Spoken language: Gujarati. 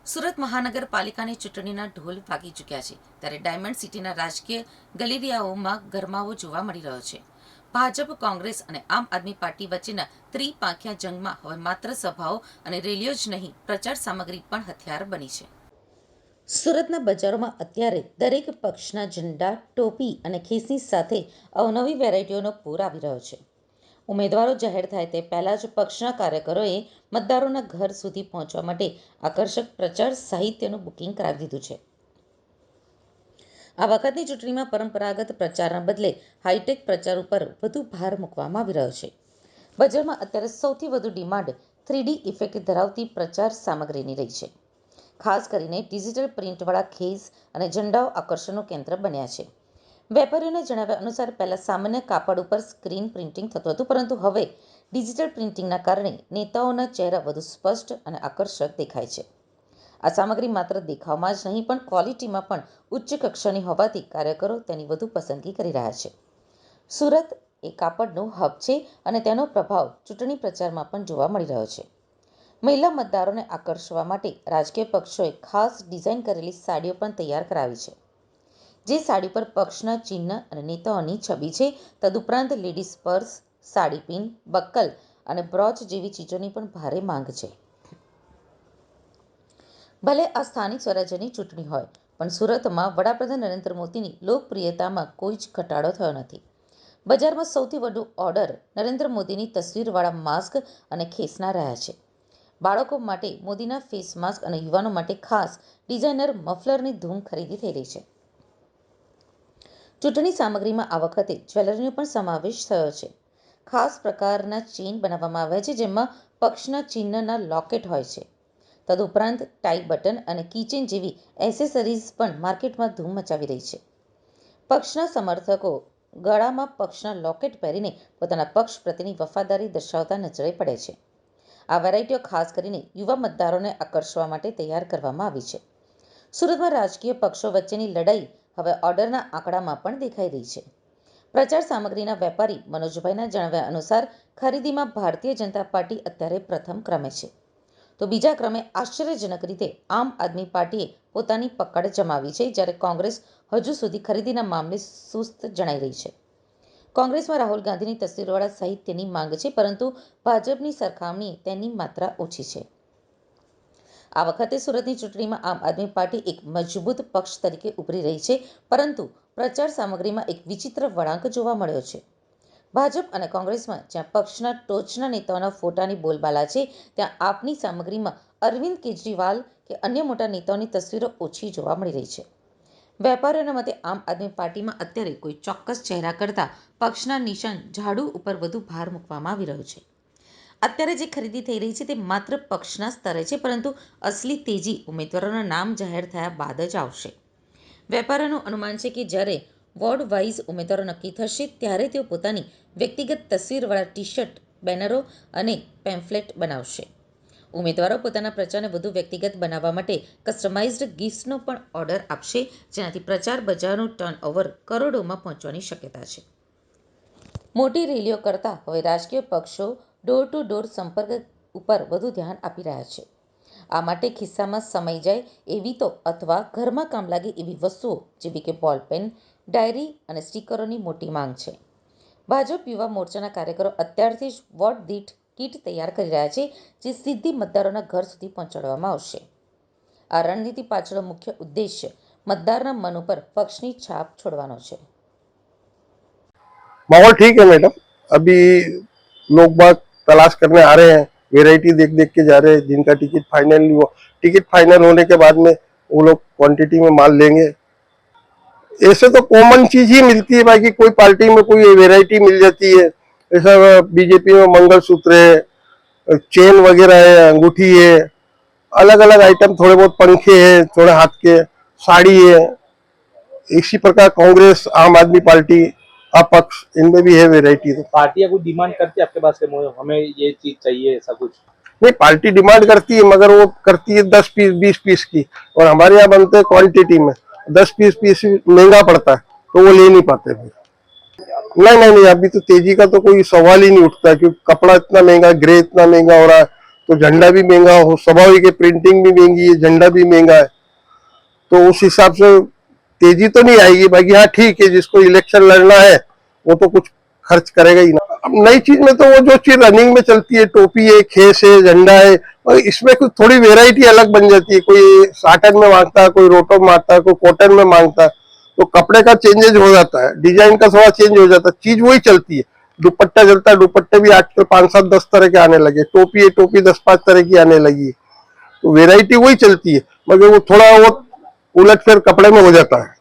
સુરત મહાનગરપાલિકાની ચૂંટણીના ઢોલ વાગી ચૂક્યા છે ત્યારે ડાયમંડ સિટીના રાજકીય ગલેરિયાઓમાં ગરમાવો જોવા મળી રહ્યો છે. ભાજપ, કોંગ્રેસ અને આમ આદમી પાર્ટી વચ્ચેના ત્રિપાંખિયા જંગમાં હવે માત્ર સભાઓ અને રેલીઓ જ નહીં, પ્રચાર સામગ્રી પણ હથિયાર બની છે. સુરતના બજારોમાં અત્યારે દરેક પક્ષના ઝંડા, ટોપી અને ખિસ્સી સાથે અવનવી વેરાયટીઓનો પૂર આવી રહ્યો છે. ઉમેદવારો જાહેર થાય તે પહેલા જ પક્ષના કાર્યકરોએ મતદારોના ઘર સુધી પહોંચવા માટે આકર્ષક પ્રચાર સાહિત્યનું બુકિંગ કરાવી દીધું છે. આ વખતની ચૂંટણીમાં પરંપરાગત પ્રચારના બદલે હાઈટેક પ્રચાર ઉપર વધુ ભાર મૂકવામાં આવી રહ્યો છે. બજારમાં અત્યારે સૌથી વધુ ડિમાન્ડ 3D ઇફેક્ટ ધરાવતી પ્રચાર સામગ્રીની રહી છે. ખાસ કરીને ડિજિટલ પ્રિન્ટવાળા ખેસ અને ઝંડાઓ આકર્ષણનું કેન્દ્ર બન્યા છે. વેપારીઓના જણાવ્યા અનુસાર પહેલા સામાન્ય કાપડ ઉપર સ્ક્રીન પ્રિન્ટિંગ થતું હતું, પરંતુ હવે ડિજિટલ પ્રિન્ટિંગના કારણે નેતાઓના ચહેરા વધુ સ્પષ્ટ અને આકર્ષક દેખાય છે. આ સામગ્રી માત્ર દેખાવમાં જ નહીં પણ ક્વોલિટીમાં પણ ઉચ્ચ કક્ષાની હોવાથી કાર્યકરો તેની વધુ પસંદગી કરી રહ્યા છે. સુરત એ કાપડનું હબ છે અને તેનો પ્રભાવ ચૂંટણી પ્રચારમાં પણ જોવા મળી રહ્યો છે. મહિલા મતદારોને આકર્ષવા માટે રાજકીય પક્ષોએ ખાસ ડિઝાઇન કરેલી સાડીઓ પણ તૈયાર કરાવી છે. જે સાડી પર પક્ષના ચિહ્ન અને નેતાઓની છબી છે. તદુપરાંત લેડીઝ પર્સ, સાડી પિન, બક્કલ અને બ્રોચ જેવી ચીજોની પણ ભારે માંગ છે. ભલે આ સ્થાનિક સ્વરાજ્યની ચૂંટણી હોય, પણ સુરતમાં વડાપ્રધાન નરેન્દ્ર મોદીની લોકપ્રિયતામાં કોઈ જ ઘટાડો થયો નથી. બજારમાં સૌથી વધુ ઓર્ડર નરેન્દ્ર મોદીની તસવીરવાળા માસ્ક અને ખેસના રહ્યા છે. બાળકો માટે મોદીના ફેસ માસ્ક અને યુવાનો માટે ખાસ ડિઝાઇનર મફલરની ધૂમ ખરીદી થઈ રહી છે. ચૂંટણી સામગ્રીમાં આ વખતે જ્વેલરીનો પણ સમાવેશ થયો છે. ખાસ પ્રકારના ચેઇન બનાવવામાં આવ્યા છે, જેમાં પક્ષના ચિહ્નના લોકેટ હોય છે. તદુપરાંત ટાઈ બટન અને કીચેન જેવી એસેસરીઝ પણ માર્કેટમાં ધૂમ મચાવી રહી છે. પક્ષના સમર્થકો ગળામાં પક્ષના લોકેટ પહેરીને પોતાના પક્ષ પ્રત્યેની વફાદારી દર્શાવતા નજરે પડે છે. આ વેરાયટીઓ ખાસ કરીને યુવા મતદારોને આકર્ષવા માટે તૈયાર કરવામાં આવી છે. સુરતમાં રાજકીય પક્ષો વચ્ચેની લડાઈ હવે ઓર્ડરના આંકડામાં પણ દેખાઈ રહી છે. પ્રચાર સામગ્રીના વેપારી મનોજભાઈના જણાવ્યા અનુસાર ખરીદીમાં ભારતીય જનતા પાર્ટી અત્યારે પ્રથમ ક્રમે છે, તો બીજા ક્રમે આશ્ચર્યજનક રીતે આમ આદમી પાર્ટીએ પોતાની પકડ જમાવી છે, જ્યારે કોંગ્રેસ હજુ સુધી ખરીદીના મામલે સુસ્ત જણાઈ રહી છે. કોંગ્રેસમાં રાહુલ ગાંધીની તસવીરવાળા સાહિત્યની માંગ છે, પરંતુ ભાજપની સરખામણીએ તેની માત્રા ઓછી છે. આ વખતે સુરતની ચૂંટણીમાં આમ આદમી પાર્ટી એક મજબૂત પક્ષ તરીકે ઉભરી રહી છે, પરંતુ પ્રચાર સામગ્રીમાં એક વિચિત્ર વળાંક જોવા મળ્યો છે. ભાજપ અને કોંગ્રેસમાં જ્યાં પક્ષના ટોચના નેતાઓના ફોટાની બોલબાલા છે, ત્યાં આપની સામગ્રીમાં અરવિંદ કેજરીવાલ કે અન્ય મોટા નેતાઓની તસવીરો ઓછી જોવા મળી રહી છે. વેપારીઓના મતે આમ આદમી પાર્ટીમાં અત્યારે કોઈ ચોક્કસ ચહેરા કરતાં પક્ષના નિશાન ઝાડુ ઉપર વધુ ભાર મૂકવામાં આવી રહ્યો છે. અત્યારે જે ખરીદી થઈ રહી છે તે માત્ર પક્ષના સ્તરે છે, પરંતુ અસલી તેજી ઉમેદવારોના નામ જાહેર થયા બાદ જ આવશે. વેપારીઓનું અનુમાન છે કે જ્યારે વોર્ડ વાઇઝ ઉમેદવારો નક્કી થશે, ત્યારે તેઓ પોતાની વ્યક્તિગત તસવીરવાળા ટી-શર્ટ, બેનરો અને પેમ્ફલેટ બનાવશે. ઉમેદવારો પોતાના પ્રચારને વધુ વ્યક્તિગત બનાવવા માટે કસ્ટમાઇઝ્ડ ગિફ્ટ્સનો પણ ઓર્ડર આપશે, જેનાથી પ્રચાર બજારનું ટર્નઓવર કરોડોમાં પહોંચવાની શક્યતા છે. મોટી રેલીઓ કરતાં હવે રાજકીય પક્ષો ડોર ટુ ડોર સંપર્ક ઉપર વધુ ધ્યાન આપી રહ્યા છે. આ માટે ખિસ્સામાં સમાઈ જાય એવી અથવા ઘરમાં કામ લાગે એવી વસ્તુઓ જેવી કે બોલપેન, ડાયરી અને સ્ટીકરોની મોટી માંગ છે. ભાજપ યુવા મોરચાના કાર્યકરો અત્યારથી જ વોર્ડ દીઠ કીટ તૈયાર કરી રહ્યા છે, જે સીધી મતદારોના ઘર સુધી પહોંચાડવામાં આવશે. આ રણનીતિ પાછળનો મુખ્ય ઉદ્દેશ્ય મતદારના મન ઉપર પક્ષની છાપ છોડવાનો છે. माहौल ठीक है मैडम। अभी लोग बाग तलाश करने आ रहे हैं, वेराइटी देख देख के जा रहे हैं। जिनका टिकट फाइनल नहीं हुआ, टिकट फाइनल होने के बाद में वो लोग क्वांटिटी में माल लेंगे। ऐसे तो कॉमन चीज ही मिलती है, बाकी कोई पार्टी में कोई वेराइटी मिल जाती है। ऐसा बीजेपी में मंगलसूत्र है, चेन वगैरह है, अंगूठी है, अलग अलग आइटम, थोड़े बहुत पंखे हैं, थोड़े हाथ के, साड़ी है। इसी प्रकार कांग्रेस, आम आदमी पार्टी, अपक्ष, इनमें भी है वेराइटी। तो पार्टियां कुछ डिमांड करती है आपके पास से, हमें ये चीज चाहिए, ऐसा कुछ? नहीं, पार्टी डिमांड करती है, मगर वो करती है 10 पीस 20 पीस की, और हमारे यहाँ बनते हैं क्वांटिटी में। 10 पीस महंगा पड़ता है, तो वो ले नहीं पाते फिर। नहीं, अभी तो तेजी का तो कोई सवाल ही नहीं उठता, क्योंकि कपड़ा इतना महंगा, ग्रे इतना महंगा हो रहा है, तो झंडा भी महंगा हो, स्वाभाविक है, प्रिंटिंग भी महंगी है, झंडा भी महंगा है, तो उस हिसाब से तेजी तो नहीं आएगी। बाकी हाँ ठीक है, जिसको इलेक्शन लड़ना है वो तो कुछ खर्च करेगा ही ना। अब नई चीज में तो वो जो चीज रनिंग में चलती है, टोपी है, खेस है, झंडा है, और इसमें कुछ थोड़ी वेराइटी अलग बन जाती है। कोई साटन में मांगता है, कोई रोटो मांगता है, कोई कॉटन में मांगता है, तो कपड़े का चेंजेज हो जाता है, डिजाइन का थोड़ा चेंज हो जाता है, चीज वही चलती है। दुपट्टा चलता है, दुपट्टे भी आजकल 5-7-10 तरह के आने लगे, टोपी है, टोपी 10-5 तरह की आने लगी है, तो वेराइटी वही चलती है, मगर वो थोड़ा वो उलट फेर कपड़े में हो जाता है।